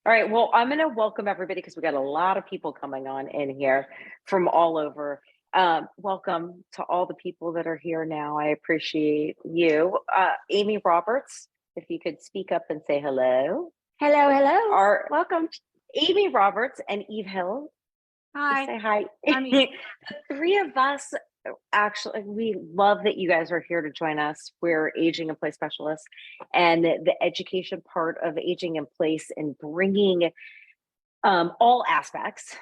All right, well, I'm going to welcome everybody because we got a lot of people coming on in here from all over. Welcome to all the people that are here now. I appreciate you. Amy Roberts, if you could speak up and say hello. Hello. Welcome. Amy Roberts and Eve Hill. Hi. Say hi. The three of us, actually, we love that you guys are here to join us. We're aging in place specialists, and the education part of aging in place and bringing all aspects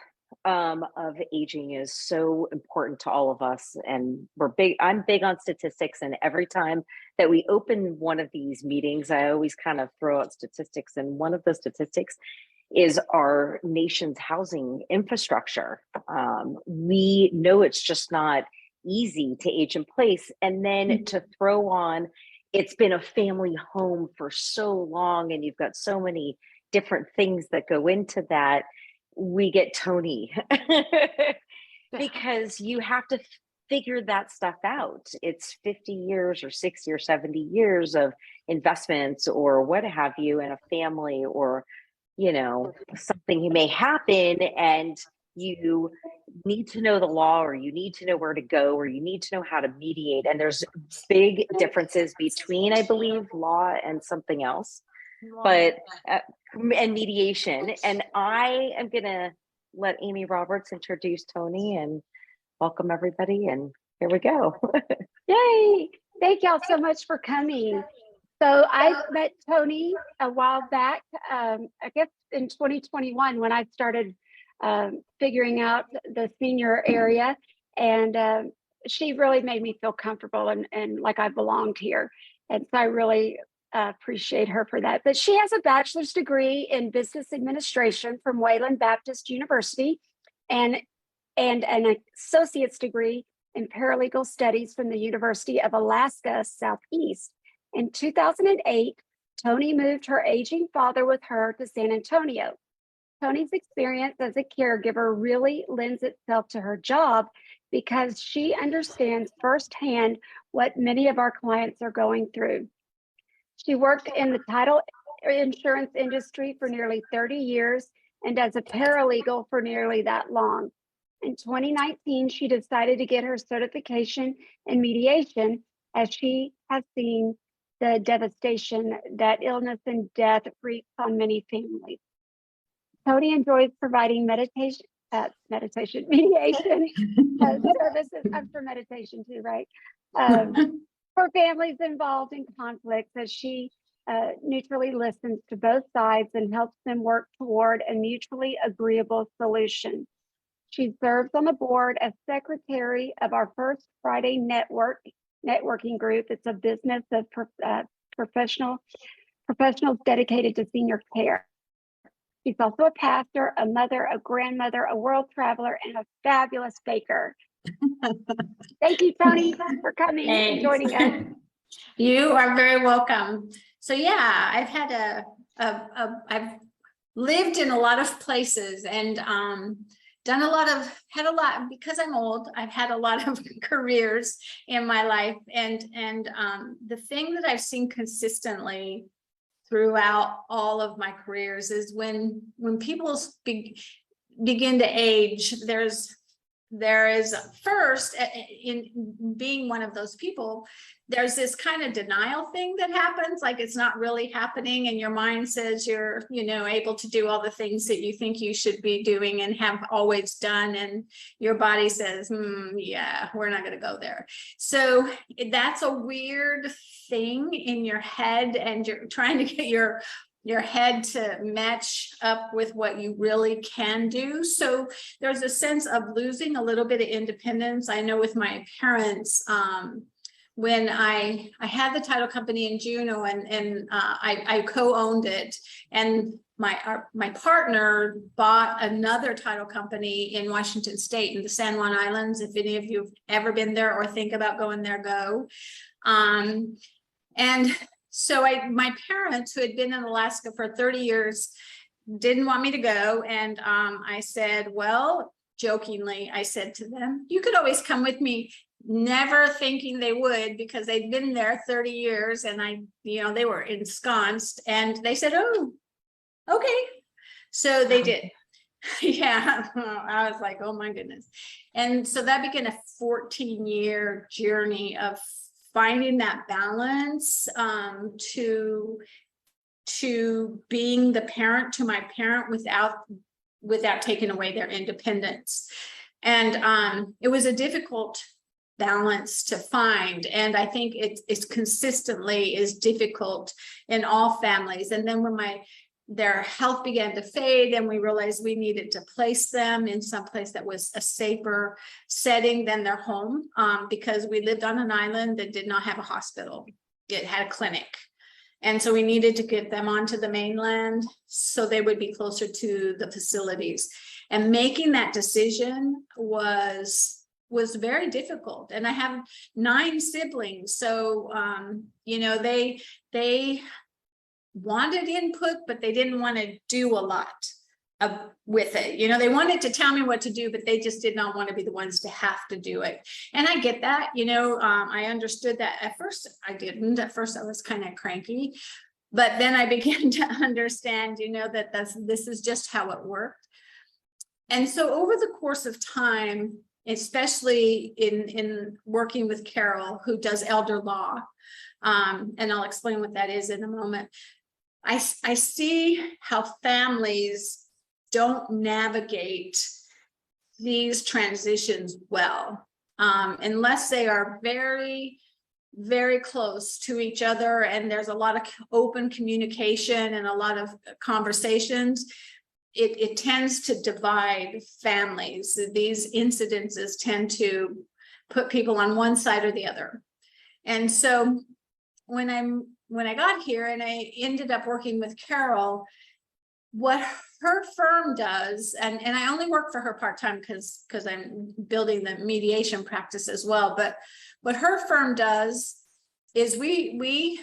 of aging is so important to all of us. And I'm big on statistics, and every time that we open one of these meetings, I always kind of throw out statistics, and one of the statistics is our nation's housing infrastructure. We know it's just not easy to age in place, and then to throw on, it's been a family home for so long, and you've got so many different things that go into that. We get Toni because you have to figure that stuff out. It's 50 years or 60 or 70 years of investments or what have you in a family, or something may happen, and you need to know the law, or you need to know where to go, or you need to know how to mediate. And there's big differences between, I believe, law and something else, and mediation. And I am gonna let Amy Roberts introduce Toni and welcome everybody. And here we go. Yay! Thank y'all so much for coming. So I met Toni a while back, I guess in 2021, when I started figuring out the senior area, and she really made me feel comfortable and like I belonged here. And so I really appreciate her for that. But she has a bachelor's degree in business administration from Wayland Baptist University, and an associate's degree in paralegal studies from the University of Alaska Southeast. In 2008, Toni moved her aging father with her to San Antonio. Toni's experience as a caregiver really lends itself to her job because she understands firsthand what many of our clients are going through. She worked in the title insurance industry for nearly 30 years and as a paralegal for nearly that long. In 2019, she decided to get her certification in mediation, as she has seen the devastation that illness and death wreaks on many families. Toni enjoys providing mediation services. I'm for meditation too, right? For families involved in conflicts, as she neutrally listens to both sides and helps them work toward a mutually agreeable solution. She serves on the board as secretary of our First Friday networking group. It's a business of professionals dedicated to senior care. She's also a pastor, a mother, a grandmother, a world traveler, and a fabulous baker. Thank you, Toni, for coming and joining us. You are very welcome. So yeah, I've lived in a lot of places and because I'm old, I've had a lot of careers in my life, and the thing that I've seen consistently throughout all of my careers is when people begin to age, there is first, in being one of those people, there's this kind of denial thing that happens, like it's not really happening, and your mind says you're able to do all the things that you think you should be doing and have always done, and your body says, yeah, we're not going to go there. So that's a weird thing in your head, and you're trying to get your head to match up with what you really can do. So there's a sense of losing a little bit of independence. I know with my parents, when I had the title company in Juneau, and I co-owned it, and my partner bought another title company in Washington State in the San Juan Islands. If any of you have ever been there or think about going there, go. And so my parents, who had been in Alaska for 30 years, didn't want me to go. And I said, well, jokingly, I said to them, you could always come with me, never thinking they would, because they'd been there 30 years and they were ensconced. And they said, oh, okay. So they did. Yeah, I was like, oh my goodness. And so that began a 14-year journey of finding that balance, to being the parent to my parent without taking away their independence. And it was a difficult balance to find. And I think it's consistently is difficult in all families. And then when their health began to fade, and we realized we needed to place them in some place that was a safer setting than their home, because we lived on an island that did not have a hospital. It had a clinic. And so we needed to get them onto the mainland so they would be closer to the facilities. And making that decision was very difficult. And I have 9 siblings. So, they wanted input, but they didn't want to do a lot with it. They wanted to tell me what to do, but they just did not want to be the ones to have to do it. And I get that, I understood that. At first I didn't. At first I was kind of cranky, but then I began to understand, that this is just how it worked. And so over the course of time, especially in working with Carol, who does elder law, and I'll explain what that is in a moment, I see how families don't navigate these transitions well, unless they are very, very close to each other and there's a lot of open communication and a lot of conversations. It tends to divide families. These incidences tend to put people on one side or the other. And so when I got here and I ended up working with Carol, what her firm does, and I only work for her part-time because I'm building the mediation practice as well, but what her firm does is we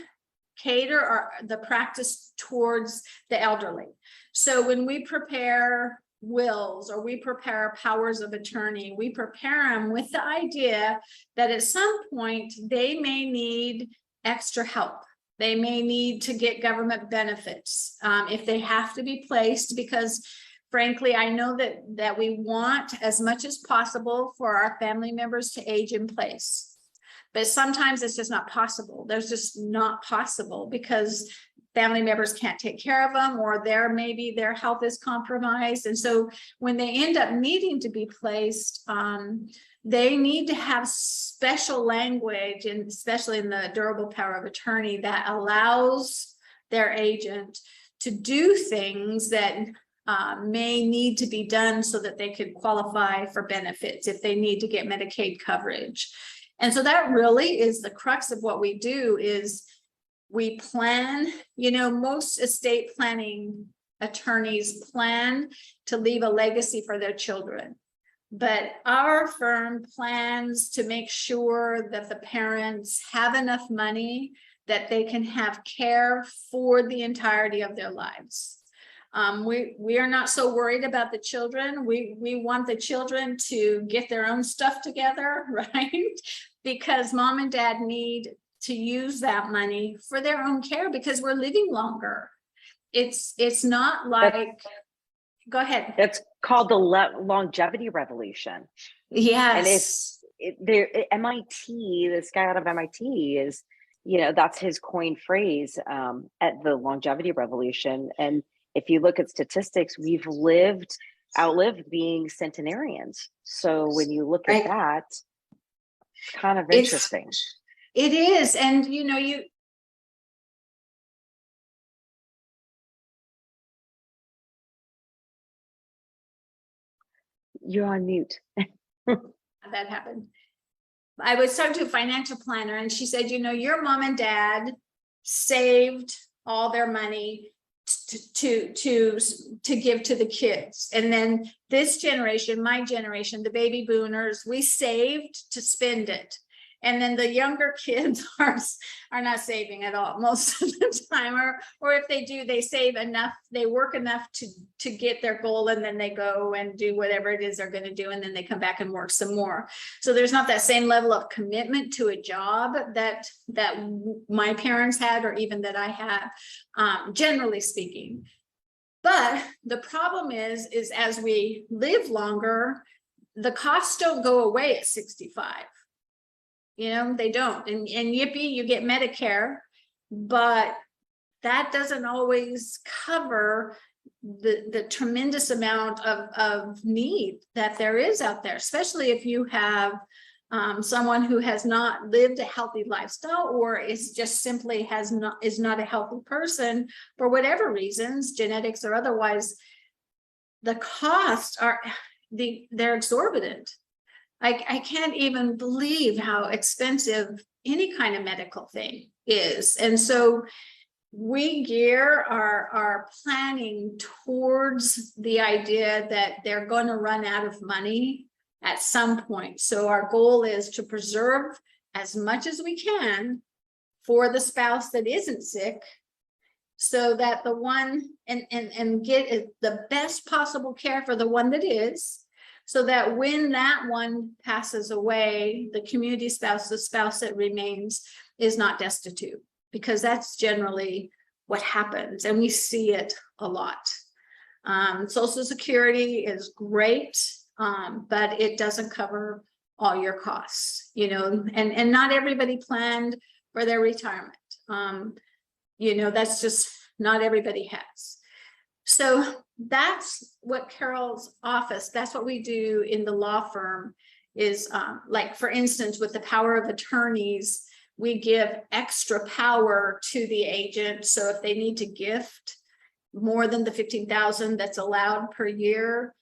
cater the practice towards the elderly. So when we prepare wills or we prepare powers of attorney, we prepare them with the idea that at some point they may need extra help. They may need to get government benefits if they have to be placed, because frankly, I know that we want as much as possible for our family members to age in place. But sometimes it's just not possible. There's just not possible because family members can't take care of them, or maybe their health is compromised. And so when they end up needing to be placed, they need to have special language, and especially in the durable power of attorney, that allows their agent to do things that may need to be done so that they could qualify for benefits if they need to get Medicaid coverage. And so that really is the crux of what we do. Is we plan, most estate planning attorneys plan to leave a legacy for their children. But our firm plans to make sure that the parents have enough money that they can have care for the entirety of their lives. We are not so worried about the children. We want the children to get their own stuff together, right? Because mom and dad need to use that money for their own care because we're living longer. It's not like, go ahead. It's called the longevity revolution. Yes. And MIT, this guy out of MIT is, that's his coined phrase at the longevity revolution. And if you look at statistics, we've outlived being centenarians. So when you look at that, it's kind of interesting. It is. And, you're on mute. That happened. I was talking to a financial planner and she said, your mom and dad saved all their money to give to the kids. And then this generation, my generation, the baby boomers, we saved to spend it. And then the younger kids are not saving at all most of the time, or if they do, they save enough, they work enough to get their goal, and then they go and do whatever it is they're going to do, and then they come back and work some more. So there's not that same level of commitment to a job that my parents had, or even that I had, generally speaking. But the problem is as we live longer, the costs don't go away at 65. You know, they don't. And yippee, you get Medicare, but that doesn't always cover the tremendous amount of need that there is out there, especially if you have someone who has not lived a healthy lifestyle, or is just simply is not a healthy person for whatever reasons, genetics or otherwise. The costs are they're exorbitant. I can't even believe how expensive any kind of medical thing is. And so we gear our planning towards the idea that they're going to run out of money at some point. So our goal is to preserve as much as we can for the spouse that isn't sick, so that the one and get the best possible care for the one that is, so that when that one passes away, the community spouse, the spouse that remains, is not destitute, because that's generally what happens, and we see it a lot. Social Security is great, but it doesn't cover all your costs, you know, and not everybody planned for their retirement. You know, that's just not everybody has. So that's what Carol's office, that's what we do in the law firm is like, for instance, with the power of attorneys, we give extra power to the agent. So if they need to gift more than the $15,000 that's allowed per year,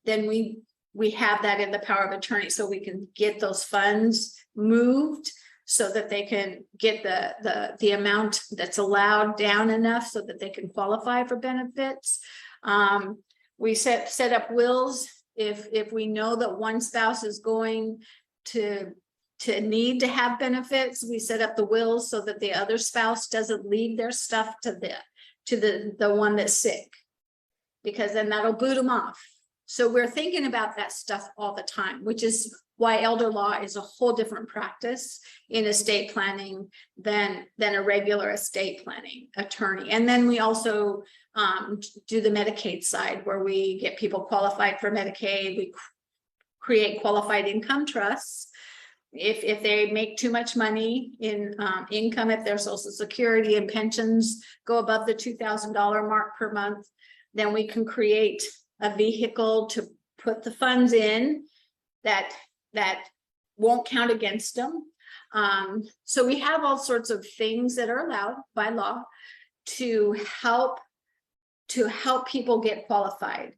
then we have that in the power of attorney, so we can get those funds moved so that they can get the amount that's allowed down enough so that they can qualify for benefits. We set up wills if we know that one spouse is going to need to have benefits. We set up the wills so that the other spouse doesn't leave their stuff to the one that's sick, because then that'll boot them off. So we're thinking about that stuff all the time, which is why elder law is a whole different practice in estate planning than a regular estate planning attorney. And then we also do the Medicaid side, where we get people qualified for Medicaid. We create qualified income trusts. If they make too much money in income, if their Social Security and pensions go above the $2,000 mark per month, then we can create a vehicle to put the funds in that won't count against them. So we have all sorts of things that are allowed by law to help people get qualified.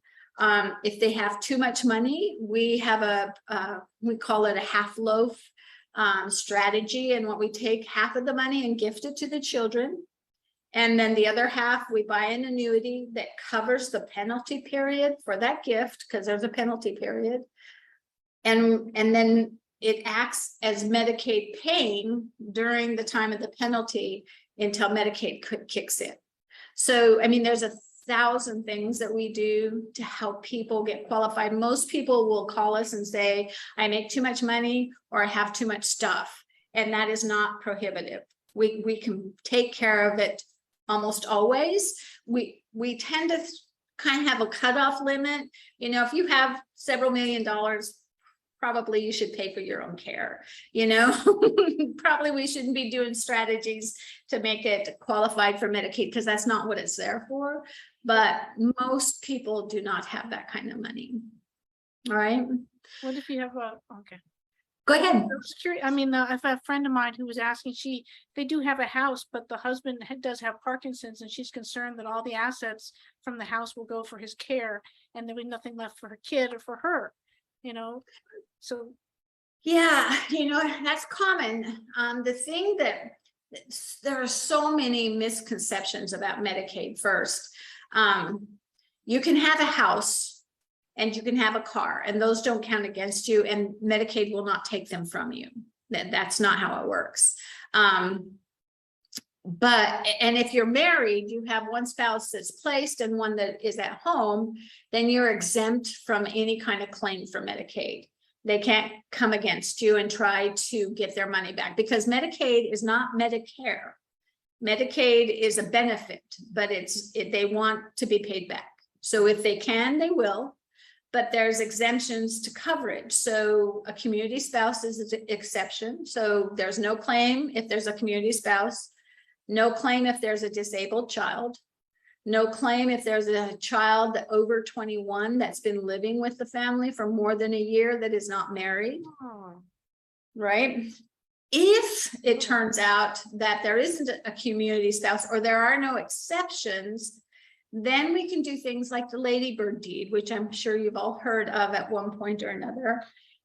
If they have too much money, we have we call it a half loaf strategy. And what we take half of the money and gift it to the children. And then the other half, we buy an annuity that covers the penalty period for that gift, because there's a penalty period. And then it acts as Medicaid paying during the time of the penalty until Medicaid kicks in. So, I mean, there's 1,000 things that we do to help people get qualified. Most people will call us and say, I make too much money, or I have too much stuff. And that is not prohibitive. We can take care of it almost always. We tend to kind of have a cutoff limit. You know, if you have several $1 million, probably you should pay for your own care. You know, probably we shouldn't be doing strategies to make it qualified for Medicaid, because that's not what it's there for. But most people do not have that kind of money. All right. What if you have okay. Go ahead. I was curious. I mean, I have a friend of mine who was asking, they do have a house, but the husband does have Parkinson's, and she's concerned that all the assets from the house will go for his care, and there'll be nothing left for her kid or for her, you know, so. Yeah, you know, that's common. The thing that there are so many misconceptions about Medicaid. First, you can have a house and you can have a car, and those don't count against you, and Medicaid will not take them from you. That's not how it works. And if you're married, you have one spouse that's placed and one that is at home, then you're exempt from any kind of claim for Medicaid. They can't come against you and try to get their money back, because Medicaid is not Medicare. Medicaid is a benefit, but they want to be paid back. So if they can, they will, but there's exemptions to coverage. So a community spouse is an exception. So there's no claim if there's a community spouse, no claim if there's a disabled child, no claim if there's a child over 21 that's been living with the family for more than a year that is not married, right? If it turns out that there isn't a community spouse or there are no exceptions, then we can do things like the ladybird deed, which I'm sure you've all heard of at one point or another,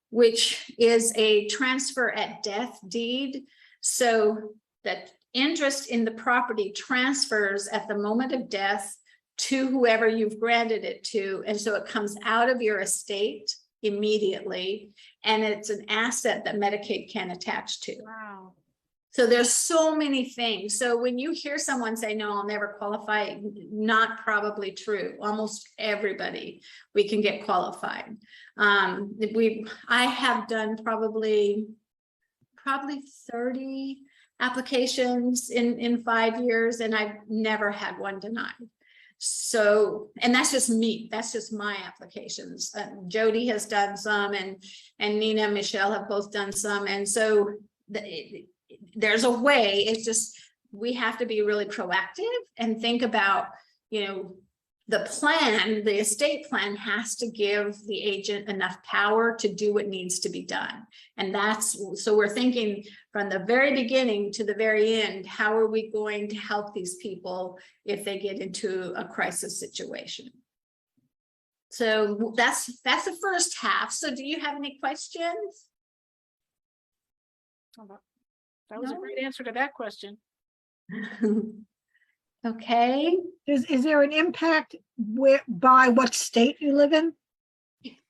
which is a transfer at death deed. So that interest in the property transfers at the moment of death to whoever you've granted it to. And so it comes out of your estate immediately, and it's an asset that Medicaid can attach to. Wow. So there's so many things. So when you hear someone say, no, I'll never qualify, not probably true. Almost everybody, we can get qualified. I have done probably 30 applications in 5 years, and I've never had one denied. So, and that's just me, that's just my applications. Jody has done some, and Nina and Michelle have both done some. And so there's a way. It's just, we have to be really proactive and think about, you know, the plan, the estate plan has to give the agent enough power to do what needs to be done. And that's, so we're thinking from the very beginning to the very end, how are we going to help these people if they get into a crisis situation? So that's the first half. So do you have any questions? That was a great answer to that question. Okay. Is there an impact by what state you live in?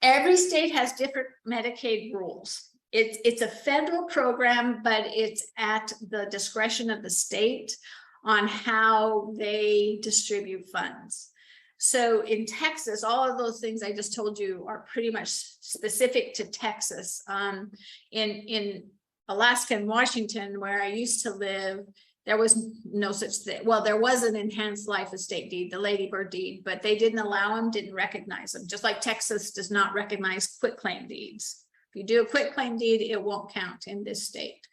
Every state has different Medicaid rules. It's a federal program, but it's at the discretion of the state on how they distribute funds. So in Texas, all of those things I just told you are pretty much specific to Texas. In Alaska and Washington, where I used to live, there was no such thing. Well, there was an enhanced life estate deed, the ladybird deed, but they didn't allow them, didn't recognize them. Just like Texas does not recognize quitclaim deeds. If you do a quitclaim deed, it won't count in this state.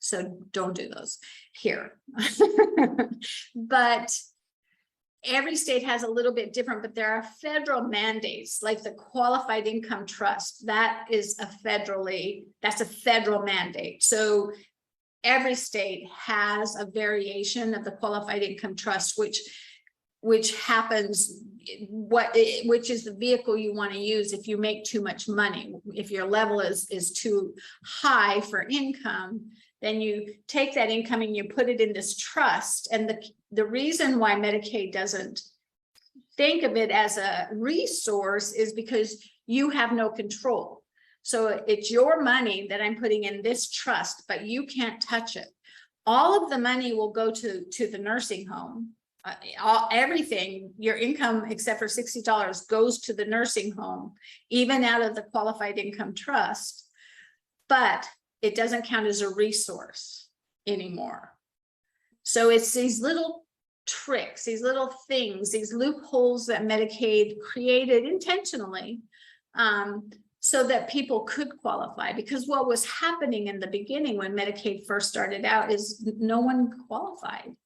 So don't do those here. But every state has a little bit different, but there are federal mandates, like the qualified income trust. That is that's a federal mandate. So every state has a variation of the qualified income trust, which happens, which is the vehicle you want to use if you make too much money. If your level is too high for income, then you take that income and you put it in this trust. And the reason why Medicaid doesn't think of it as a resource is because you have no control. So it's your money that I'm putting in this trust, but you can't touch it. All of the money will go to the nursing home. Everything, your income except for $60 goes to the nursing home, even out of the qualified income trust, but it doesn't count as a resource anymore. So it's these little tricks, these little things, these loopholes that Medicaid created intentionally, so that people could qualify. Because what was happening in the beginning when Medicaid first started out is no one qualified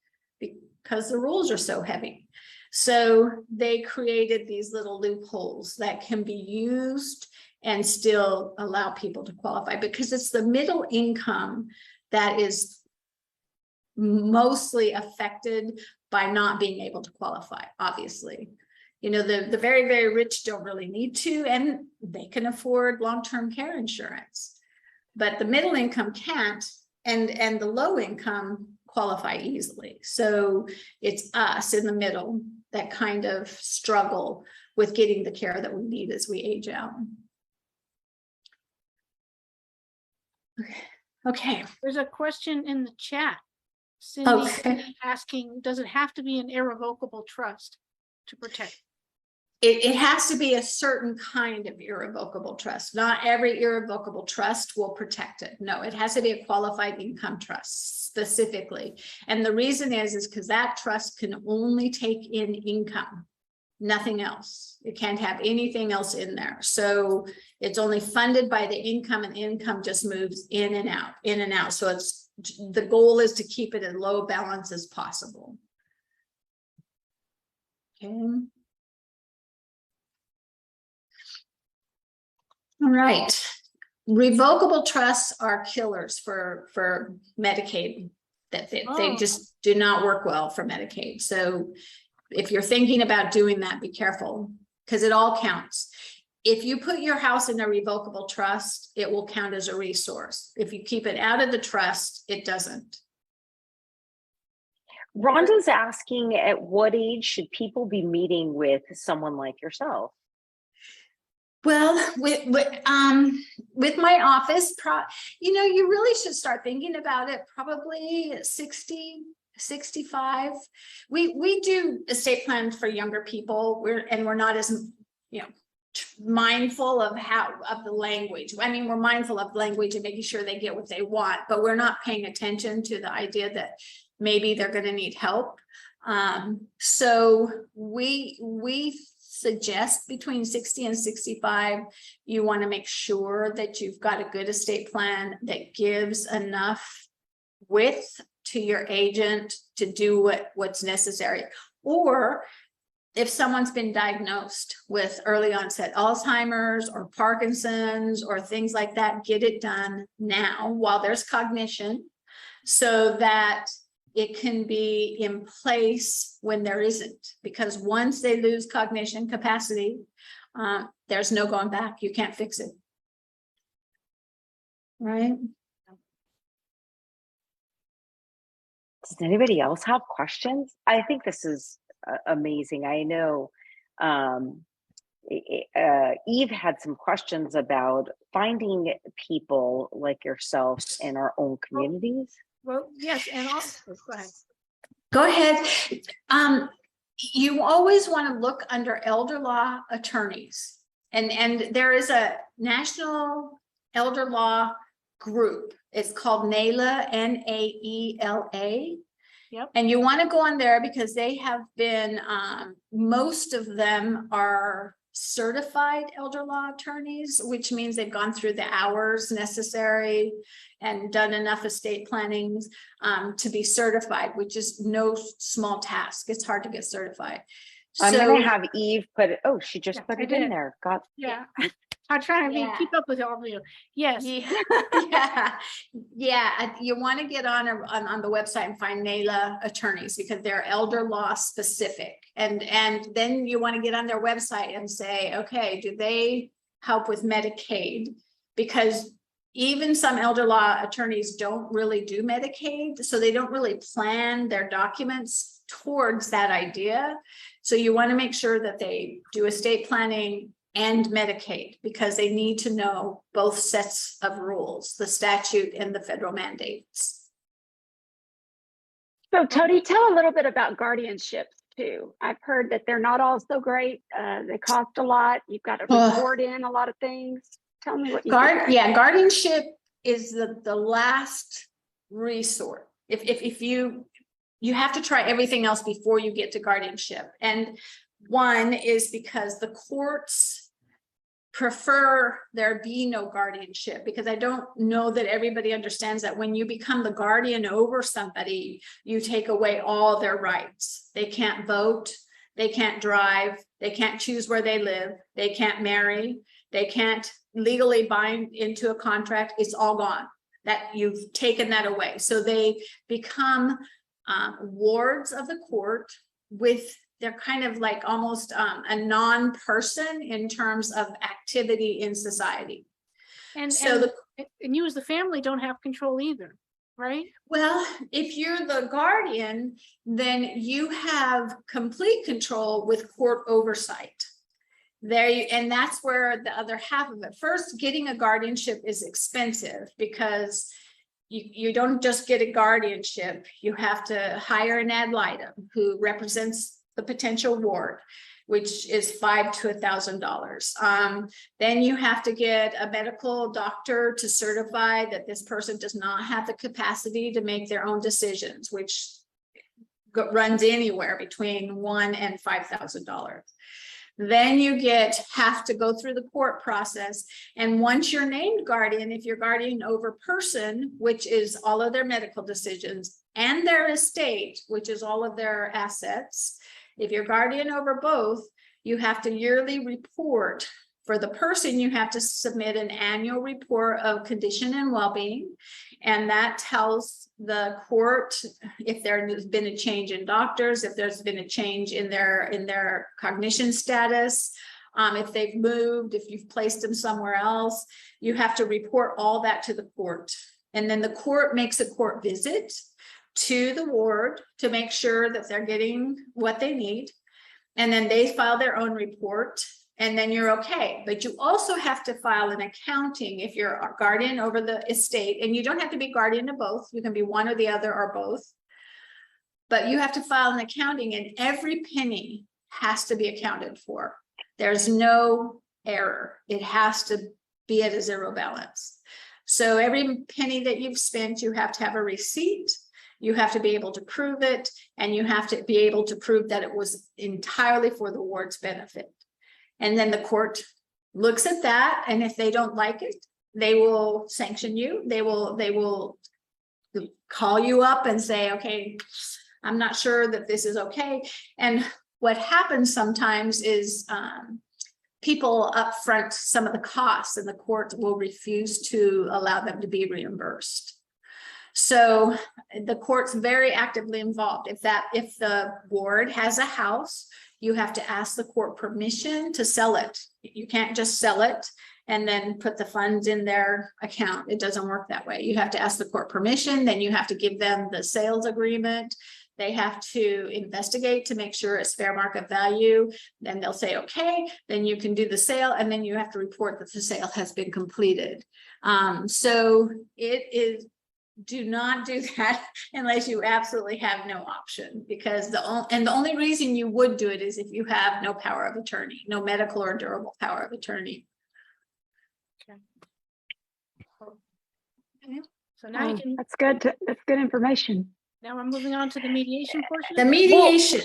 because the rules are so heavy. So they created these little loopholes that can be used and still allow people to qualify, because it's the middle income that is mostly affected by not being able to qualify, obviously. You know, the very, very rich don't really need to, and they can afford long-term care insurance, but the middle income can't, and the low income qualify easily. So it's us in the middle that kind of struggle with getting the care that we need as we age out. Okay. There's a question in the chat. Cindy Okay. asking, does it have to be an irrevocable trust to protect? It has to be a certain kind of irrevocable trust. Not every irrevocable trust will protect it. No, it has to be a qualified income trust specifically. And the reason is because that trust can only take in income. nothing else. It can't have anything else in there. So it's only funded by the income, and income just moves in and out, in and out. So it's, the goal is to keep it as low balance as possible. Okay. All right. Revocable trusts are killers for Medicaid. That they just do not work well for Medicaid. So if you're thinking about doing that, be careful, because it all counts. If you put your house in a revocable trust, it will count as a resource. If you keep it out of the trust, it doesn't. Rhonda's asking, at what age should people be meeting with someone like yourself? Well, with my office, you know, you really should start thinking about it probably 60, 65. We do estate plans for younger people. We're not as, you know, mindful of the language. I mean, we're mindful of language and making sure they get what they want, but we're not paying attention to the idea that maybe they're going to need help. So we suggest between 60 and 65, you want to make sure that you've got a good estate plan that gives enough width to your agent to do what's necessary. Or if someone's been diagnosed with early onset Alzheimer's or Parkinson's or things like that, get it done now while there's cognition, so that it can be in place when there isn't, because once they lose cognition capacity, there's no going back. You can't fix it. Right? Does anybody else have questions? I think this is amazing. I know Eve had some questions about finding people like yourself in our own communities. Well, yes, and also, go ahead. Go ahead. You always want to look under elder law attorneys, and there is a national elder law group. It's called NAELA, N-A-E-L-A. Yep. And you want to go on there because they have been, most of them are certified elder law attorneys, which means they've gone through the hours necessary and done enough estate plannings to be certified, which is no small task. It's hard to get certified. I'm going to have Eve put it. Oh, she just put it in did. there. Got Yeah. I'm trying to keep up with all of you. Yes. Yeah. You want to get on the website and find NAELA attorneys, because they're elder law specific. And then you want to get on their website and say, okay, do they help with Medicaid? Because even some elder law attorneys don't really do Medicaid, so they don't really plan their documents towards that idea. So you want to make sure that they do estate planning and Medicaid, because they need to know both sets of rules, the statute and the federal mandates. So Toni, tell a little bit about guardianships too. I've heard that they're not all so great. They cost a lot. You've got to report in a lot of things. Tell me what you think. Yeah, guardianship is the last resort. If you have to try everything else before you get to guardianship. And one is because the courts prefer there be no guardianship, because I don't know that everybody understands that when you become the guardian over somebody, you take away all their rights. They can't vote, they can't drive, they can't choose where they live, they can't marry, they can't legally bind into a contract. It's all gone. That you've taken that away. So they become wards of the court they're kind of like almost a non-person in terms of activity in society. And you as the family don't have control either, right? Well, if you're the guardian, then you have complete control with court oversight. And that's where the other half of it. First, getting a guardianship is expensive, because you don't just get a guardianship. You have to hire an ad litem who represents the potential ward, which is $500 to $1,000. Then you have to get a medical doctor to certify that this person does not have the capacity to make their own decisions, which runs anywhere between $1,000 and $5,000. Then you have to go through the court process. And once you're named guardian, if you're guardian over person, which is all of their medical decisions, and their estate, which is all of their assets, if you're guardian over both, you have to yearly report. For the person, you have to submit an annual report of condition and well-being. And that tells the court if there's been a change in doctors, if there's been a change in their cognition status, if they've moved, if you've placed them somewhere else. You have to report all that to the court. And then the court makes a court visit to the ward to make sure that they're getting what they need. And then they file their own report. And then you're okay. But you also have to file an accounting if you're a guardian over the estate. And you don't have to be guardian of both. You can be one or the other or both. But you have to file an accounting, and every penny has to be accounted for. There's no error. It has to be at a zero balance. So every penny that you've spent, you have to have a receipt. You have to be able to prove it. And you have to be able to prove that it was entirely for the ward's benefit. And then the court looks at that, and if they don't like it, they will sanction you. They will call you up and say, okay, I'm not sure that this is okay. And what happens sometimes is people upfront some of the costs, and the court will refuse to allow them to be reimbursed. So the court's very actively involved. If the ward has a house, you have to ask the court permission to sell it. You can't just sell it and then put the funds in their account. It doesn't work that way. You have to ask the court permission, then you have to give them the sales agreement. They have to investigate to make sure it's fair market value. Then they'll say, okay, then you can do the sale, and then you have to report that the sale has been completed. So it is, do not do that unless you absolutely have no option, because the only reason you would do it is if you have no power of attorney, no medical or durable power of attorney. Okay. So now you can, That's good. That's good information. now we're moving on to the mediation portion. The mediation.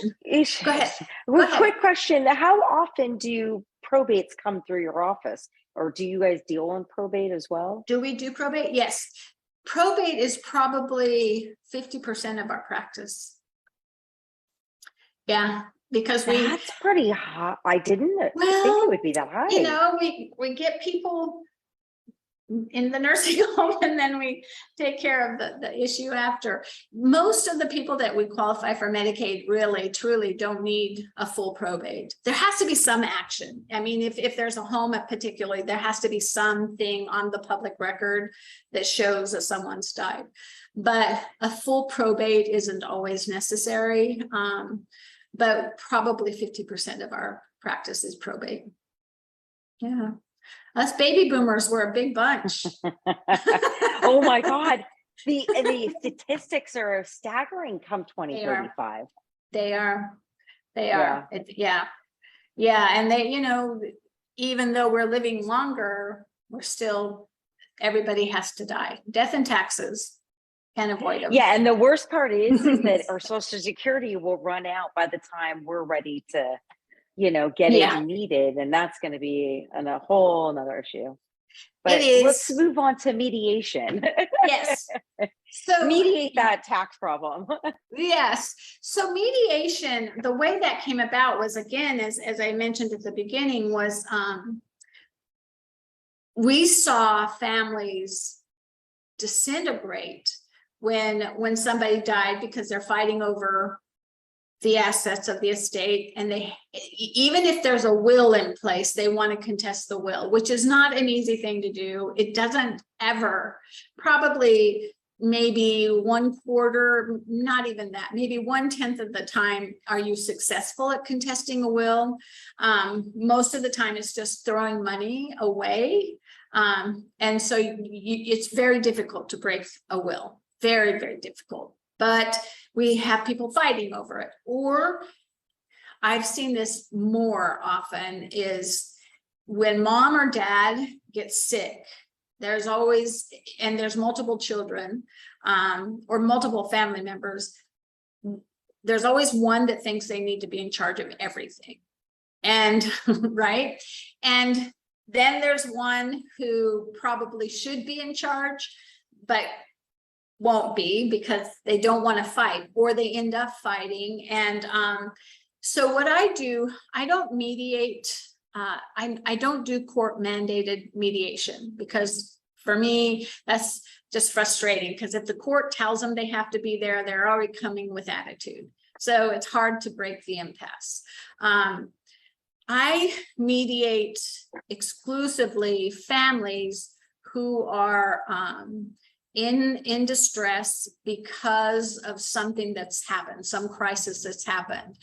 Go ahead. Well, ahead. quick question. How often do probates come through your office, or do you guys deal in probate as well? Do we do probate? Yes. Probate is probably 50% of our practice. Yeah, because That's pretty high. I didn't think it would be that high. you know, we get people in the nursing home, and then we take care of the issue after. Most of the people that we qualify for Medicaid really truly don't need a full probate. There has to be some action. I mean, if there's a home particularly, there has to be something on the public record that shows that someone's died. But a full probate isn't always necessary. But probably 50% of our practice is probate. Yeah. Us baby boomers were a big bunch. Oh my God. The statistics are staggering come 2035. They are. Yeah. Yeah. And they, you know, even though we're living longer, we're still, everybody has to die. Death and taxes can't avoid them. Yeah. And the worst part is that our Social Security will run out by the time we're ready to, you know, get it needed. And that's going to be a whole another issue. But let's move on to mediation. Yes. So mediate that tax problem. Yes. So mediation, the way that came about was, again, as I mentioned at the beginning, was we saw families disintegrate when somebody died because they're fighting over the assets of the estate, and they, even if there's a will in place, they want to contest the will, which is not an easy thing to do. It doesn't ever, probably maybe 1/4, not even that, maybe 1/10 of the time are you successful at contesting a will. Most of the time it's just throwing money away. And so it's very difficult to break a will, very, very difficult. But we have people fighting over it. Or I've seen this more often is when mom or dad gets sick, there's always, and there's multiple children or multiple family members, there's always one that thinks they need to be in charge of everything. And right. And then there's one who probably should be in charge, but won't be because they don't want to fight, or they end up fighting. And so what I do, I don't mediate. I don't do court mandated mediation, because for me, that's just frustrating, because if the court tells them they have to be there, they're already coming with attitude. So it's hard to break the impasse. I mediate exclusively families who are in distress because of something that's happened, some crisis that's happened.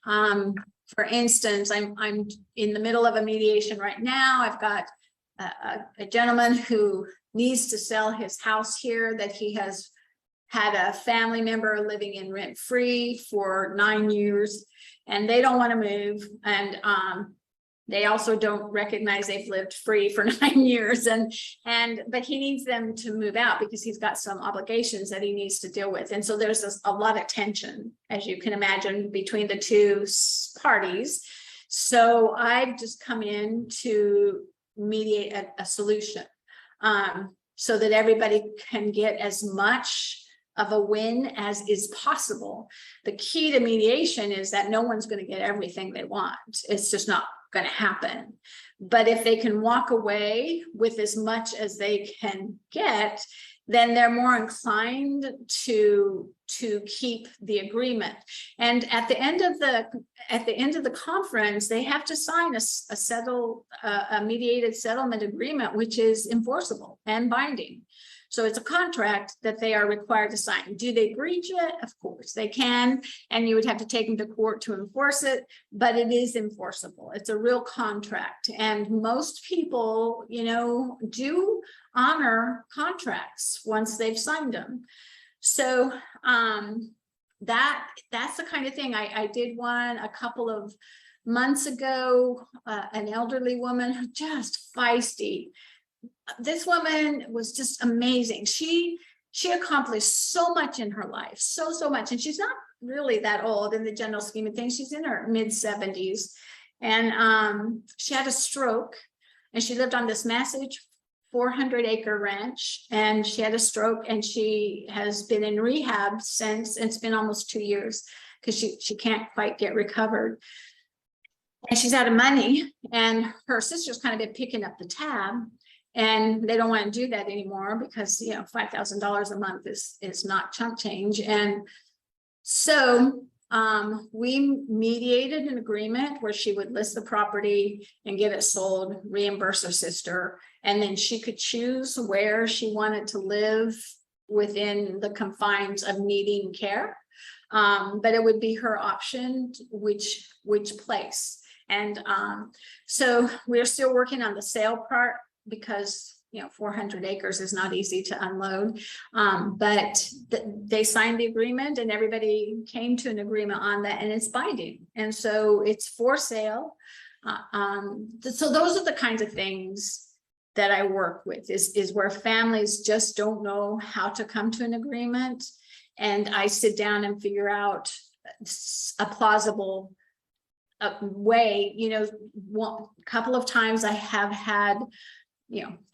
For instance, I'm in the middle of a mediation right now. I've got a gentleman who needs to sell his house here that he has had a family member living in rent-free for 9 years, and they don't want to move. And they also don't recognize they've lived free for 9 years, but he needs them to move out because he's got some obligations that he needs to deal with. And so there's a lot of tension, as you can imagine, between the two parties. So I've just come in to mediate a solution, so that everybody can get as much of a win as is possible. The key to mediation is that no one's going to get everything they want. It's just not going to happen. But if they can walk away with as much as they can get, then they're more inclined to keep the agreement. And at the end of the conference, they have to sign a mediated settlement agreement, which is enforceable and binding. So it's a contract that they are required to sign. Do they breach it? Of course they can, and you would have to take them to court to enforce it, but it is enforceable. It's a real contract. And most people, do honor contracts once they've signed them. So that's the kind of thing. I did one a couple of months ago, an elderly woman who just feisty. This woman was just amazing. She accomplished so much in her life, so much. And she's not really that old in the general scheme of things. She's in her mid-70s. And she had a stroke, and she lived on this massive 400-acre ranch, and she had a stroke, and she has been in rehab since. It's been almost 2 years because she can't quite get recovered. And she's out of money, and her sister's kind of been picking up the tab. And they don't want to do that anymore because, $5,000 a month is not chump change. And so we mediated an agreement where she would list the property and get it sold, reimburse her sister, and then she could choose where she wanted to live within the confines of needing care. But it would be her option which place. And so we're still working on the sale part, because 400 acres is not easy to unload, but they signed the agreement, and everybody came to an agreement on that, and it's binding, and so it's for sale. So those are the kinds of things that I work with, is where families just don't know how to come to an agreement, and I sit down and figure out a plausible way. A couple of times I have had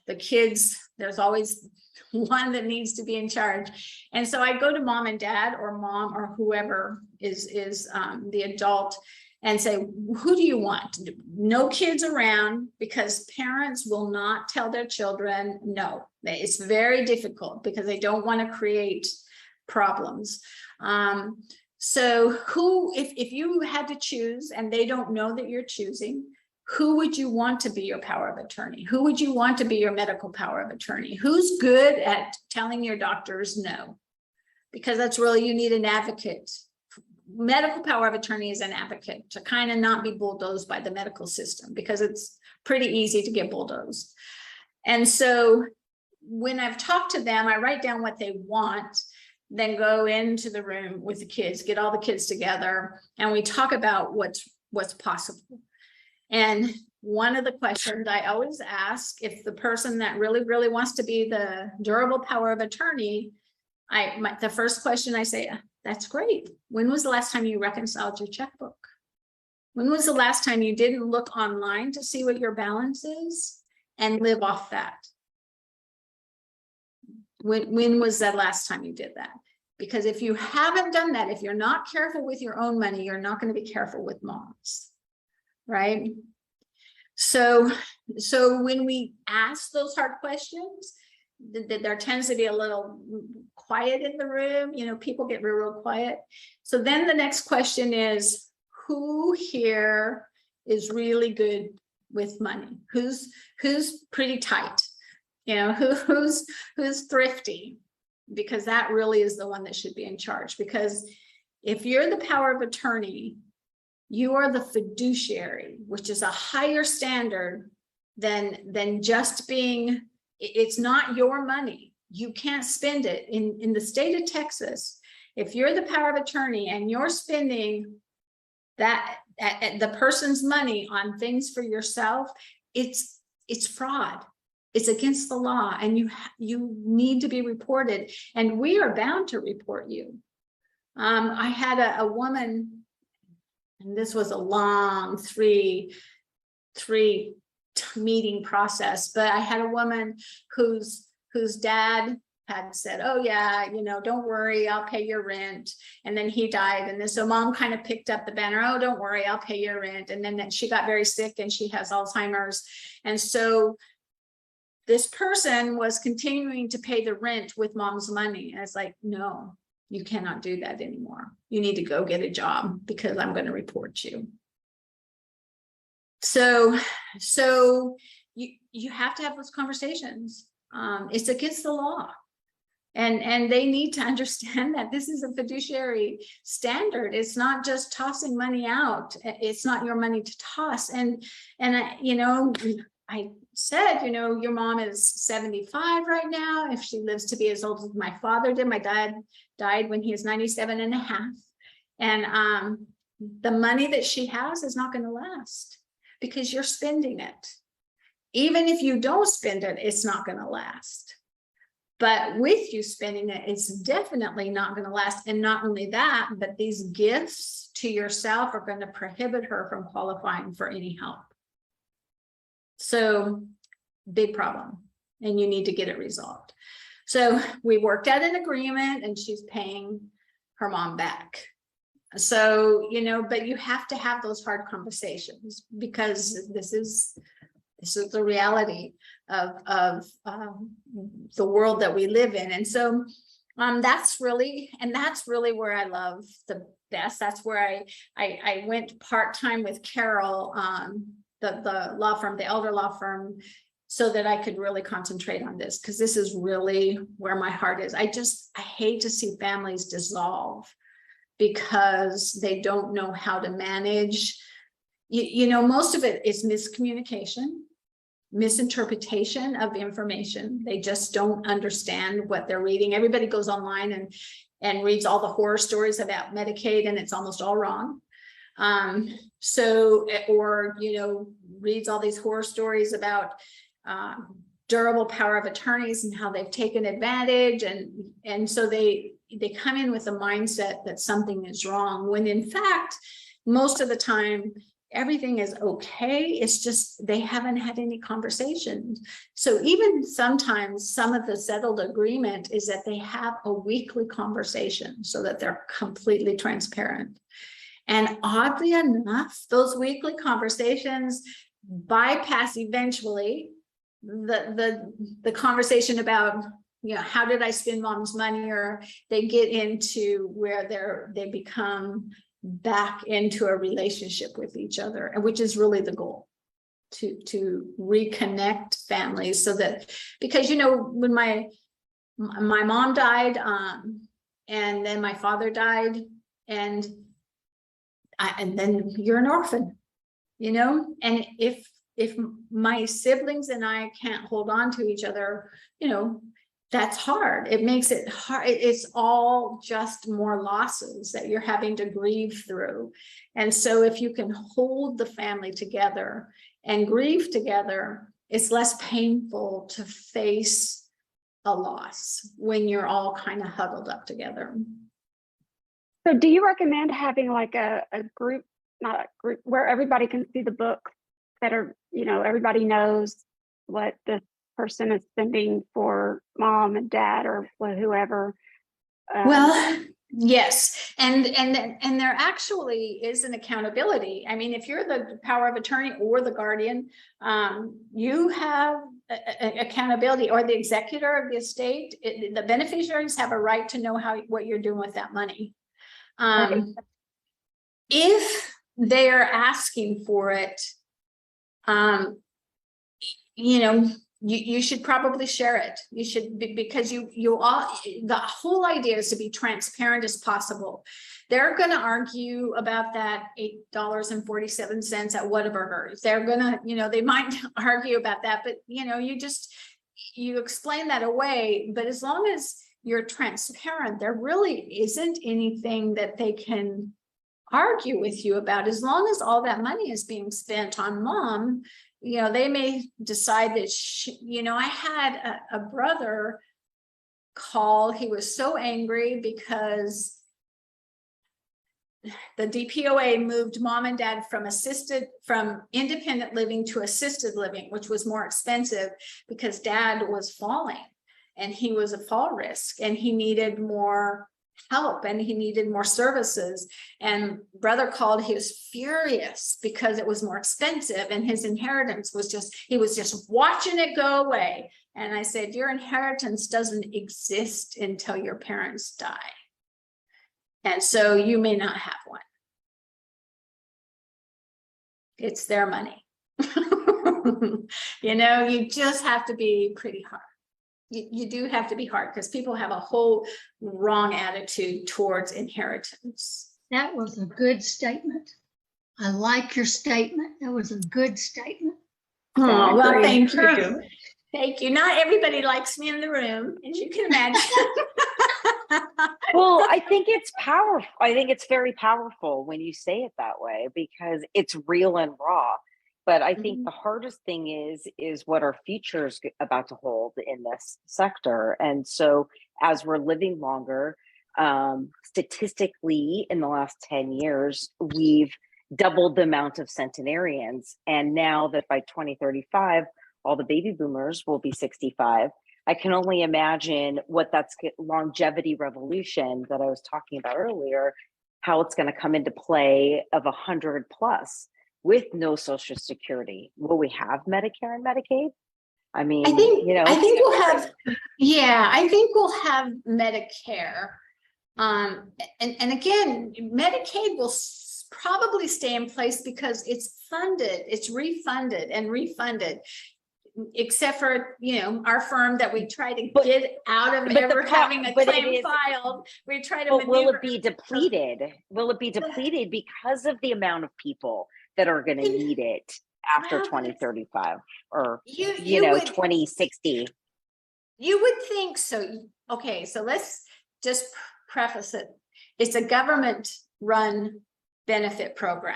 the kids, there's always one that needs to be in charge. And so I go to mom and dad, or mom, or whoever is the adult, and say, who do you want? No kids around, because parents will not tell their children no. It's very difficult because they don't want to create problems. So who, if you had to choose and they don't know that you're choosing, who would you want to be your power of attorney? Who would you want to be your medical power of attorney? Who's good at telling your doctors no? Because that's really, you need an advocate. Medical power of attorney is an advocate to kind of not be bulldozed by the medical system, because it's pretty easy to get bulldozed. And so when I've talked to them, I write down what they want, then go into the room with the kids, get all the kids together, and we talk about what's possible. And one of the questions I always ask, if the person that really wants to be the durable power of attorney, the first question I say, That's great. When was the last time you reconciled your checkbook? When was the last time you didn't look online to see what your balance is and live off that? When was that last time you did that? Because if you haven't done that, if you're not careful with your own money, you're not going to be careful with mom's, right? So when we ask those hard questions, there tends to be a little quiet in the room. You know, people get real quiet. So then the next question is, who here is really good with money? Who's pretty tight? You know, who's thrifty? Because that really is the one that should be in charge. Because if you're the power of attorney, you are the fiduciary, which is a higher standard than just being, it's not your money. You can't spend it. In the state of Texas, if you're the power of attorney and you're spending that the person's money on things for yourself, it's fraud. It's against the law, and you need to be reported, and we are bound to report you. I had a woman, and this was a long three meeting process, but I had a woman whose dad had said, oh yeah, you know, don't worry, I'll pay your rent. And then he died. And then so mom kind of picked up the banner, oh, don't worry, I'll pay your rent. And then she got very sick and she has Alzheimer's. And so this person was continuing to pay the rent with mom's money. And it's like, no, you cannot do that anymore. You need to go get a job because I'm going to report you. So you have to have those conversations. It's against the law. And they need to understand that this is a fiduciary standard. It's not just tossing money out. It's not your money to toss. And you know, I said, you know, your mom is 75 right now. If she lives to be as old as my father did, my dad died when he was 97 and a half. And the money that she has is not going to last because you're spending it. Even if you don't spend it, it's not going to last. But with you spending it, it's definitely not going to last. And not only that, but these gifts to yourself are going to prohibit her from qualifying for any help. So big problem, and you need to get it resolved. So we worked out an agreement and she's paying her mom back. So, you know, but you have to have those hard conversations because this is the reality of the world that we live in. And so that's really where I love the best. That's where I went part-time with Carol, the law firm, the elder law firm, so that I could really concentrate on this, because this is really where my heart is. I hate to see families dissolve because they don't know how to manage. You know, most of it is miscommunication, misinterpretation of information. They just don't understand what they're reading. Everybody goes online and reads all the horror stories about Medicaid, and it's almost all wrong. Or, you know, reads all these horror stories about durable power of attorneys and how they've taken advantage. And so they come in with a mindset that something is wrong, when in fact, most of the time, everything is okay. It's just they haven't had any conversations. So even sometimes some of the settled agreement is that they have a weekly conversation so that they're completely transparent. And oddly enough, those weekly conversations bypass eventually the conversation about, you know, how did I spend mom's money, or they get into where they become back into a relationship with each other, and which is really the goal, to reconnect families. So that, because, you know, when my mom died, and then my father died, and then you're an orphan, you know, and if my siblings and I can't hold on to each other, you know, that's hard. It makes it hard. It's all just more losses that you're having to grieve through. And so if you can hold the family together and grieve together, it's less painful to face a loss when you're all kind of huddled up together. So do you recommend having like a group, not a group, where everybody can see the books that are, everybody knows what the person is spending for mom and dad or whoever? Well, yes, and there actually is an accountability. I mean, if you're the power of attorney or the guardian, you have accountability, or the executor of the estate. The beneficiaries have a right to know what you're doing with that money. If they are asking for it, you should probably share it. You should be, because the whole idea is to be transparent as possible. They're going to argue about that $8.47 at Whataburger. They're going to, they might argue about that, but you explain that away. But as long as you're transparent, there really isn't anything that they can argue with you about, as long as all that money is being spent on mom. They may decide that, I had a brother call. He was so angry because the DPOA moved mom and dad from independent living to assisted living, which was more expensive because dad was falling and he was a fall risk and he needed more help and he needed more services. And brother called, he was furious because it was more expensive and his inheritance he was just watching it go away. And I said, your inheritance doesn't exist until your parents die, and so you may not have one. It's their money. You just have to be pretty hard. You do have to be hard, because people have a whole wrong attitude towards inheritance. That was a good statement. I like your statement. That was a good statement. Oh, well, thank you. Thank you. Not everybody likes me in the room, as you can imagine. Well, I think it's powerful. I think it's very powerful when you say it that way, because it's real and raw. But I think the hardest thing is what our future is about to hold in this sector. And so as we're living longer, statistically in the last 10 years, we've doubled the amount of centenarians. And now that by 2035, all the baby boomers will be 65. I can only imagine what that's longevity revolution that I was talking about earlier, how it's going to come into play of 100 plus. With no Social Security. Will we have Medicare and Medicaid? I mean, I think we'll have, I think we'll have Medicare. And again, Medicaid will probably stay in place because it's funded, it's refunded and refunded. Except for, our firm that we try to get out of ever having a claim filed. We try to maneuver. Will it be depleted? Will it be depleted because of the amount of people that are going to need it after 2035 or 2060? You would think so. Okay, so let's just preface it. It's a government run benefit program.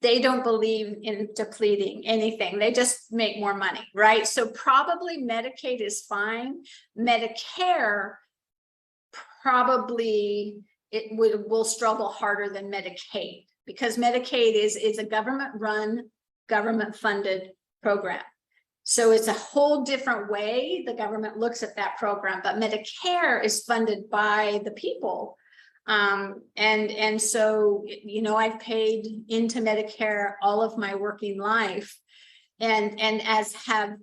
They don't believe in depleting anything. They just make more money, right? So probably Medicaid is fine. Medicare, probably will struggle harder than Medicaid, because Medicaid is a government-run, government-funded program. So it's a whole different way the government looks at that program, but Medicare is funded by the people. And so, I've paid into Medicare all of my working life, and as have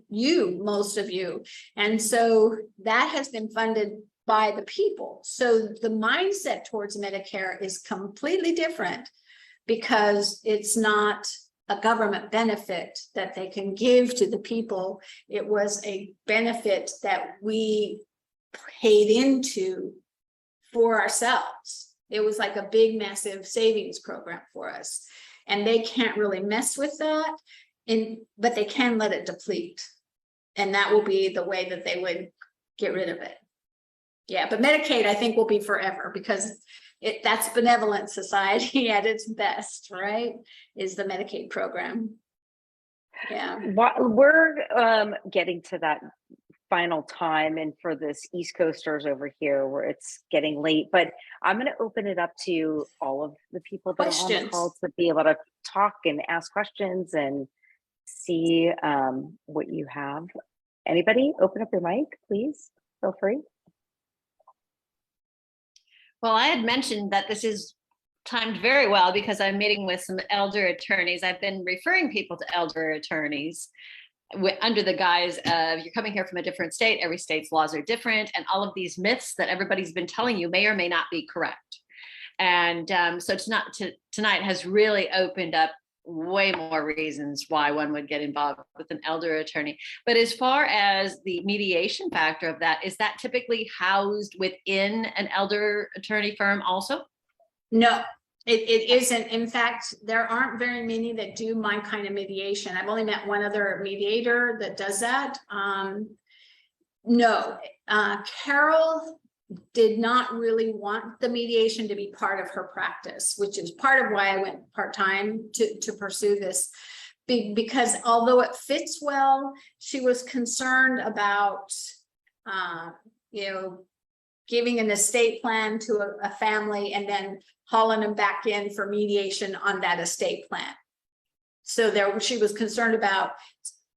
you, most of you. And so that has been funded by the people. So the mindset towards Medicare is completely different, because it's not a government benefit that they can give to the people. It was a benefit that we paid into for ourselves. It was like a big, massive savings program for us. And they can't really mess with that, but they can let it deplete. And that will be the way that they would get rid of it. Yeah, but Medicaid, I think, will be forever, because that's benevolent society at its best, right? Is the Medicaid program. Yeah. We're getting to that final time, and for this East Coasters over here where it's getting late, but I'm going to open it up to all of the people that are on the call to be able to talk and ask questions and see what you have. Anybody open up your mic, please? Feel free. Well, I had mentioned that this is timed very well because I'm meeting with some elder attorneys. I've been referring people to elder attorneys under the guise of you're coming here from a different state, every state's laws are different, and all of these myths that everybody's been telling you may or may not be correct. And so tonight has really opened up way more reasons why one would get involved with an elder attorney. But as far as the mediation factor of that, is that typically housed within an elder attorney firm also? No, it isn't. In fact, there aren't very many that do my kind of mediation. I've only met one other mediator that does that. No, Carol did not really want the mediation to be part of her practice, which is part of why I went part-time to pursue this. Because although it fits well, she was concerned about, giving an estate plan to a family and then hauling them back in for mediation on that estate plan. So she was concerned about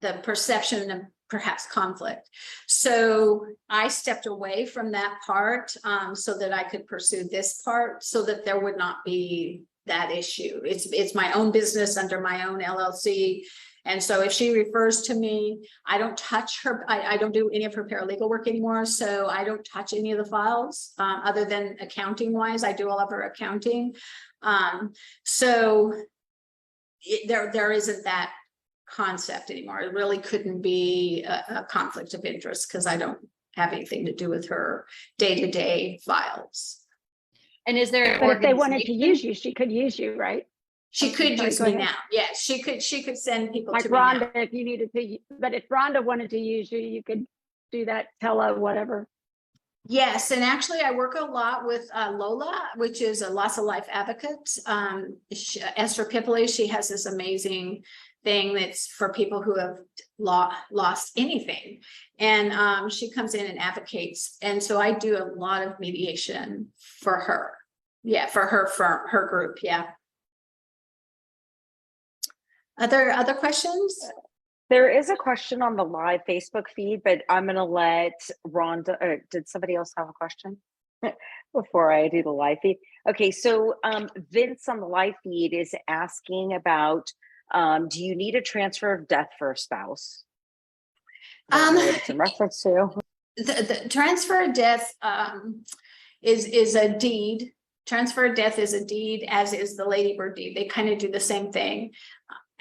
the perception of perhaps conflict. So I stepped away from that part so that I could pursue this part so that there would not be that issue. It's my own business under my own LLC. And so if she refers to me, I don't touch her. I don't do any of her paralegal work anymore. So I don't touch any of the files other than accounting wise. I do all of her accounting. There isn't that concept anymore. It really couldn't be a conflict of interest because I don't have anything to do with her day-to-day files. And is there, but if they wanted to use you, she could use you, right? She could use me now. Yes, she could send people like to me Rhonda now. if you needed to, but if Rhonda wanted to use you, you could do that, tele, whatever. Yes, and actually I work a lot with Lola, which is a loss of life advocate. Esther Pipley, she has this amazing thing that's for people who have lost anything. And she comes in and advocates. And so I do a lot of mediation for her. Yeah, for her firm, her group, yeah. Other questions? There is a question on the live Facebook feed, but I'm going to let Rhonda, did somebody else have a question before I do the live feed? Okay, so Vince on the live feed is asking about, do you need a transfer of death for a spouse? It's in reference to. The transfer of death is a deed. Transfer of death is a deed, as is the Ladybird deed. They kind of do the same thing.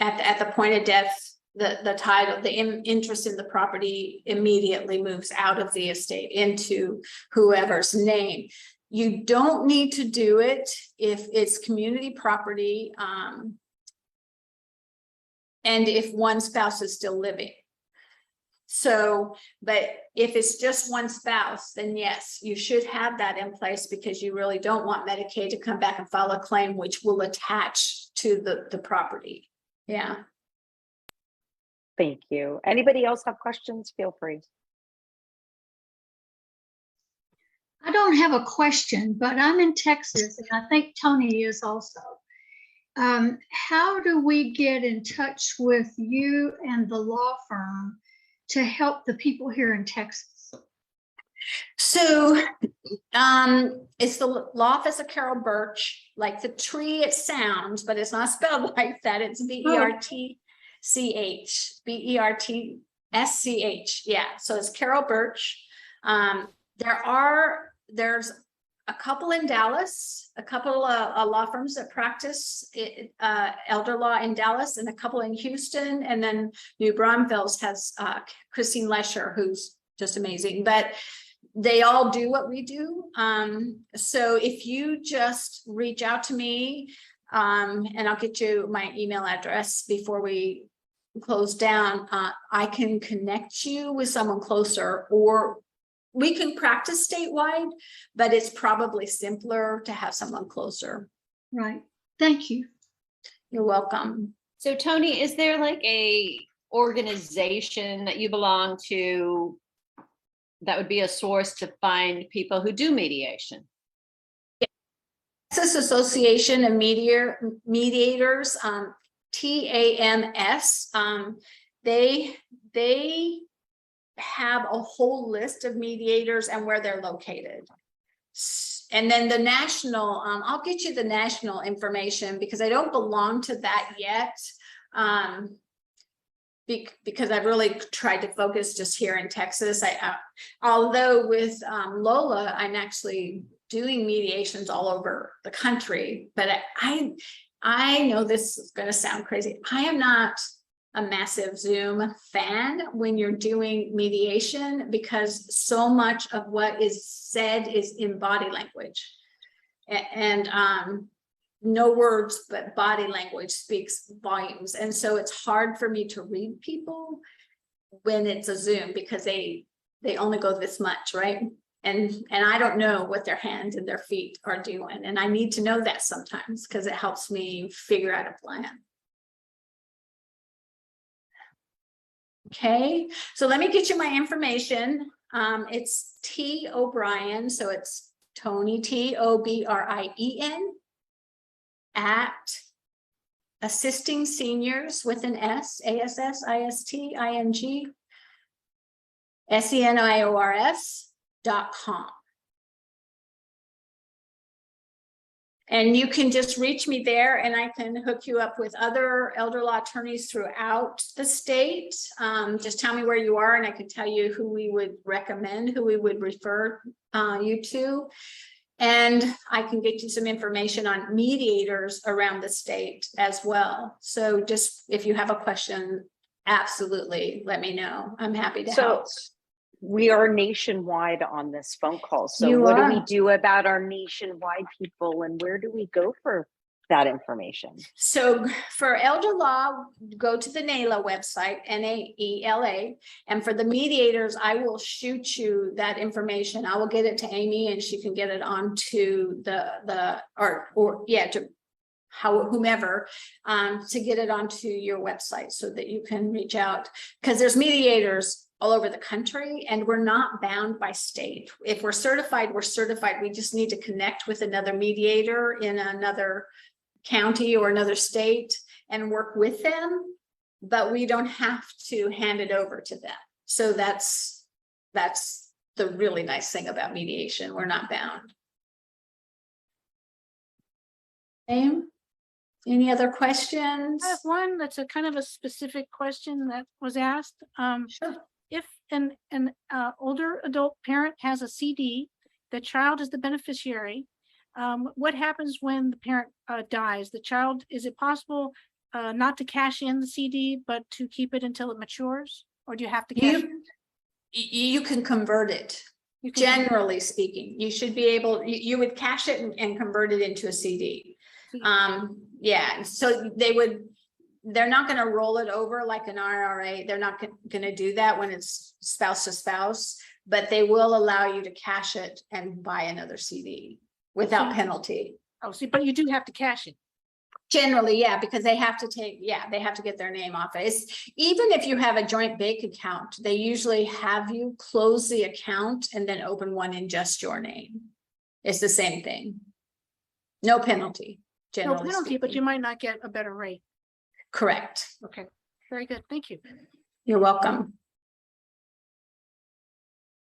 At the point of death, the title, the interest in the property immediately moves out of the estate into whoever's name. You don't need to do it if it's community property and if one spouse is still living. So, but if it's just one spouse, then yes, you should have that in place because you really don't want Medicaid to come back and file a claim which will attach to the property. Yeah. Thank you. Anybody else have questions? Feel free. I don't have a question, but I'm in Texas and I think Toni is also. How do we get in touch with you and the law firm to help the people here in Texas? So it's the law office of Carol Birch, like the tree it sounds, but it's not spelled like that. It's BERTCH, BERTSCH. Yeah, so it's Carol Birch. There's a couple in Dallas, a couple of law firms that practice elder law in Dallas, and a couple in Houston, and then New Braunfels has Christine Lesher, who's just amazing. But they all do what we do. So if you just reach out to me, and I'll get you my email address before we close down, I can connect you with someone closer, or we can practice statewide, but it's probably simpler to have someone closer. Right. Thank you. You're welcome. So Toni, is there like a organization that you belong to that would be a source to find people who do mediation. Texas Association of Mediators, TAMS, they have a whole list of mediators and where they're located. And then the national, I'll get you the national information because I don't belong to that yet. Because I've really tried to focus just here in Texas. Although with Lola, I'm actually doing mediations all over the country, but I know this is going to sound crazy. I am not a massive Zoom fan when you're doing mediation because so much of what is said is in body language, and no words, but body language speaks volumes. And so it's hard for me to read people when it's a Zoom because they only go this much, right? And I don't know what their hands and their feet are doing. And I need to know that sometimes because it helps me figure out a plan. Okay, so let me get you my information. It's T O'Brien, so it's Toni, TOBRIEN, at assisting seniors with an S, ASSISTING, SENIORS.com. And you can just reach me there and I can hook you up with other elder law attorneys throughout the state. Just tell me where you are and I can tell you who we would recommend, who we would refer you to. And I can get you some information on mediators around the state as well. So just if you have a question, absolutely let me know. I'm happy to help. We are nationwide on this phone call. So You what do are. we do about our nationwide people and where do we go for that information? So for elder law, go to the NAELA website, NAELA. And for the mediators, I will shoot you that information. I will get it to Amy and she can get it onto whomever, to get it onto your website so that you can reach out, because there's mediators all over the country and we're not bound by state. If we're certified, we're certified. We just need to connect with another mediator in another county or another state and work with them, but we don't have to hand it over to them. So that's the really nice thing about mediation. We're not bound. Any other questions? I have one that's a kind of a specific question that was asked. Sure. If an older adult parent has a CD, the child is the beneficiary. What happens when the parent dies? The child, is it possible not to cash in the CD, but to keep it until it matures? Or do you have to cash it? You can convert it. Generally speaking, you should be able, you would cash it and convert it into a CD. Yeah, so they're not going to roll it over like an IRA. They're not going to do that when it's spouse to spouse, but they will allow you to cash it and buy another CD without penalty. Oh, see, but you do have to cash it. Generally, yeah, because they have to they have to get their name off it. Even if you have a joint bank account, they usually have you close the account and then open one in just your name. It's the same thing. No penalty. No penalty, but you might not get a better rate. Correct. Okay, very good. Thank you. You're welcome.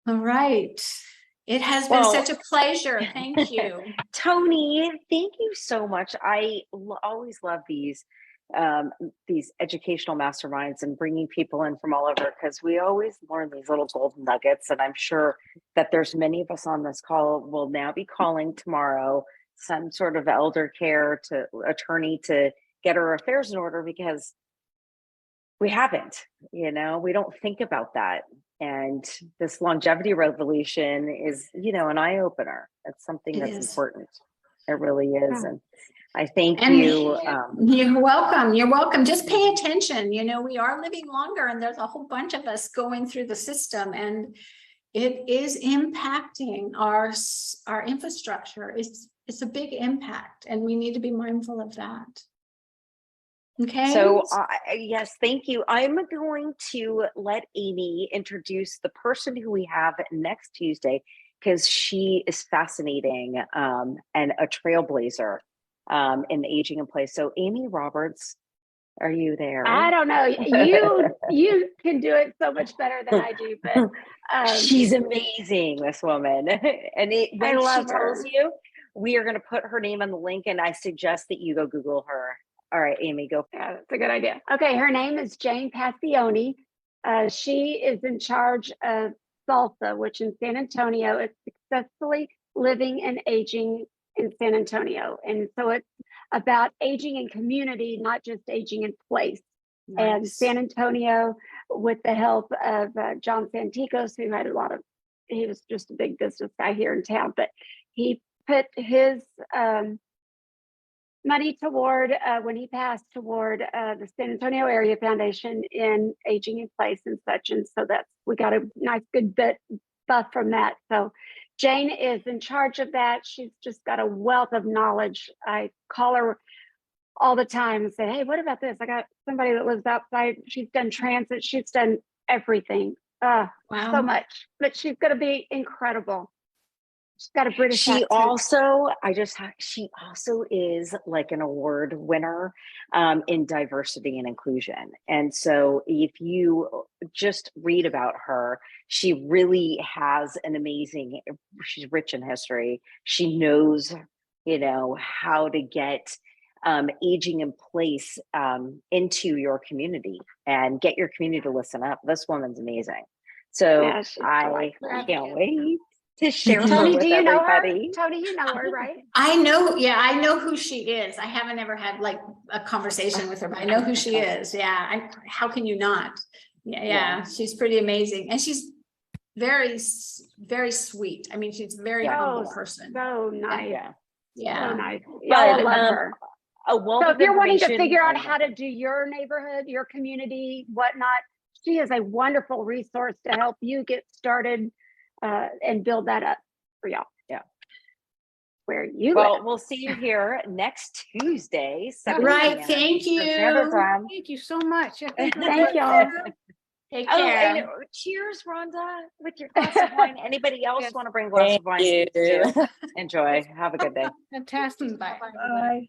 All right. It has been such a pleasure. Thank you. Toni, thank you so much. I always love these educational masterminds and bringing people in from all over, because we always learn these little golden nuggets. And I'm sure that there's many of us on this call will now be calling tomorrow some sort of elder care to attorney to get our affairs in order, because we haven't, we don't think about that. And this longevity revolution is, an eye opener. It's something that's important. It really is. And I thank you. You're welcome. You're welcome. Just pay attention. We are living longer and there's a whole bunch of us going through the system and it is impacting our infrastructure. It's a big impact and we need to be mindful of that. Okay. So, yes, thank you. I'm going to let Amy introduce the person who we have next Tuesday because she is fascinating and a trailblazer in aging in place. So, Amy Roberts, are you there? I don't know. You can do it so much better than I do, but she's amazing, this woman. And when she love tells her. you, we are going to put her name on the link, and I suggest that you go Google her. All right, Amy, go. Yeah, that's a good idea. Okay, her name is Jane Passioni. She is in charge of SALSA, which in San Antonio is Successfully Living and Aging in San Antonio. And so it's about aging in community, not just aging in place. And San Antonio, with the help of John Santikos, who had he was just a big business guy here in town, but he put his money toward, when he passed, toward the San Antonio Area Foundation in aging in place and such. And so we got a nice good bit buff from that. So Jane is in charge of that. She's just got a wealth of knowledge. I call her all the time and say, hey, what about this? I got somebody that lives outside. She's done transit. She's done everything. Wow. So much, but she's going to be incredible. She's got a British She accent. also, she also is like an award winner in diversity and inclusion. And so if you just read about her, she really has she's rich in history. She knows, how to get aging in place into your community and get your community to listen up. This woman's amazing. So Yeah, she's I delightful. can't wait to share her Toni, with do you know everybody. her? Toni, you know her, right? I know who she is. I haven't ever had like a conversation with her, but I know who she is. Yeah. How can you not? Yeah. She's pretty amazing. And she's very, very sweet. I mean, she's a very humble person. So nice. Yeah. So nice. Yeah, I But, love her. A wealth So of if you're wanting to information- figure out how to do your neighborhood, your community, whatnot, she is a wonderful resource to help you get started and build that up for y'all. Yeah. Where you Well, live. we'll see you here next Tuesday. 7 Right. p.m. Thank you. Pacific time. Thank you so much. Thank y'all. Take Oh, care. and cheers, Rhonda, with your glass of wine. Anybody else Yes. want to bring a glass of wine? Thank you. Enjoy. Have a good day. Fantastic. Bye. Bye.